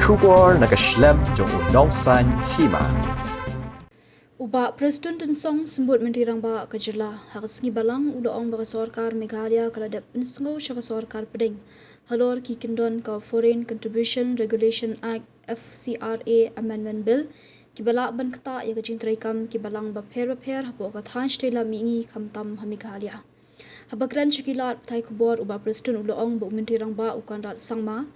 Shubor nakaslem jong unongsan Hima. Uba Preston dan Song sembut menteri rangba kejela hagasngi balang udaong baka Sorkar Meghalaya kaladap pensengo syaka Sorkar Pdeng Halor ki kindon ka Foreign Contribution Regulation Act Fcra Amendment Bill ki bala ban kata ya kajing traikam ki balang bapher hapo ka than stela mingi kamtam Meghalaya. Habagran syikilat thai kubor uba Preston udaong bu menteri rangba ukan rat sangma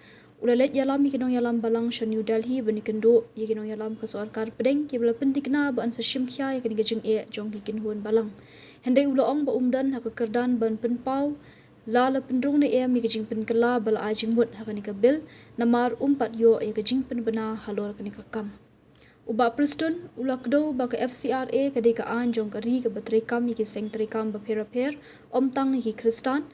ulalet yalam ikinong yalam balang sya New Delhi benikendo ikinong yalam ke Sorkar Pdeng ki bala Pyntikna ba an sa shimkhya ikin gajing jong ikin huan balang hendai ulaong ba umdan hakakerdan ban penpau la la pendrung ne mi gajing penkela bala ajing mut hakani ka bil namar umpat yo gajing penbena halor kani ka kam uba Preston ulakdo ba ka Fcra kadai ka an jong kari ka batrekam iki seng trekam ba pher omtang ni ki Kristan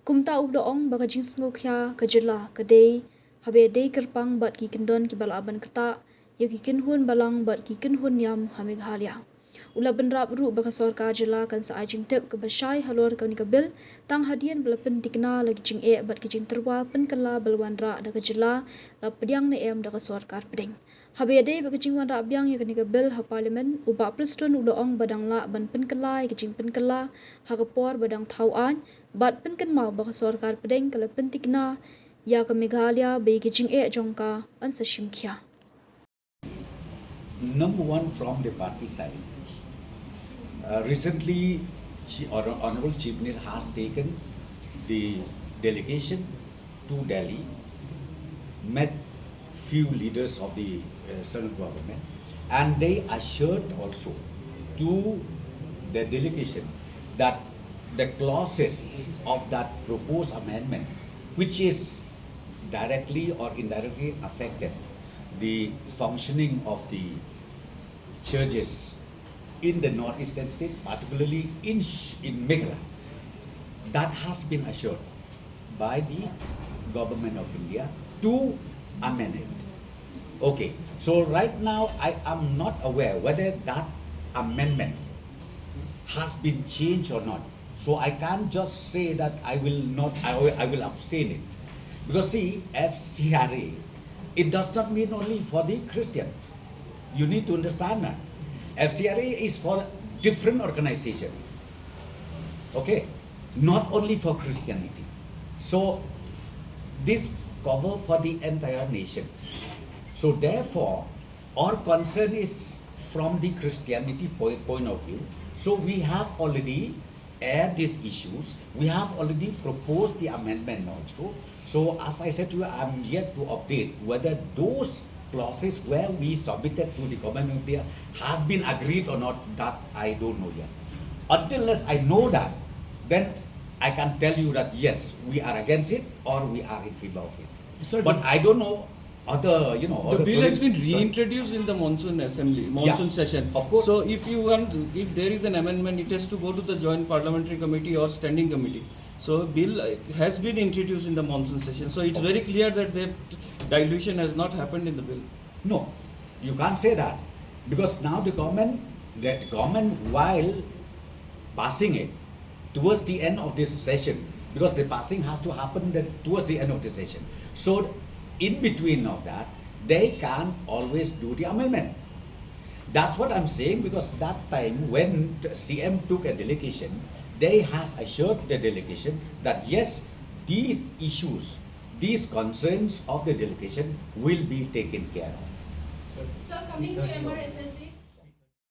kumta udaong ba gajing sngokya kajela kadai habe dei kerpang bat ki kendon ki bala aban kata ya ki kinhun balang bat ki kinhun yam Meghalaya ula benrap ru baka Sorkar jela kan sa Jingkyrpad ke basai halor kan ka bil tang hadian bala Pyntikna lagi jing bat ki jing terwa penkela balwan ra da ka jela la Pdiang ne da ka Sorkar Pdeng habe dei baka jing wan ra byang ya kan ka bil ha parlimen uba Preston udaong badang la ban penkela ki jing penkela ha kapor badang thauan bat penken mau baka Sorkar Pdeng kala Pyntikna ya ka Meghalaya be gijing jongka an sa shimkhya. Number one, from the party side, recently Honorable Chief Minister has taken the delegation to Delhi, met few leaders of the central government, and they assured also to the delegation that the clauses of that proposed amendment, which is directly or indirectly affected the functioning of the churches in the northeastern state, particularly in Meghalaya, that has been assured by the government of India to amend it. Okay, so right now I am not aware whether that amendment has been changed or not. So I can't just say that I will abstain it. Because see, Fcra, it does not mean only for the Christian. You need to understand that. Fcra is for different organization. Okay? Not only for Christianity. So, this cover for the entire nation. So therefore, our concern is from the Christianity point of view. So we have already aired these issues. We have already proposed the amendment also. So as I said to you, I am yet to update whether those clauses where we submitted to the government of India has been agreed or not. That I don't know yet. Unless I know that, then I can tell you that yes, we are against it or we are in favor of it. Sir, but I don't know other, the bill has been reintroduced in the monsoon session. Of course. So if there is an amendment, it has to go to the joint parliamentary committee or standing committee. So bill has been introduced in the monsoon session. So it's very clear that the dilution has not happened in the bill. No, you can't say that, because now the government while passing it towards the end of this session, because the passing has to happen towards the end of the session. So in between of that, they can always do the amendment. That's what I'm saying, because that time when the CM took a delegation, they has assured the delegation that yes, these issues, these concerns of the delegation will be taken care of. So coming to MRSSC,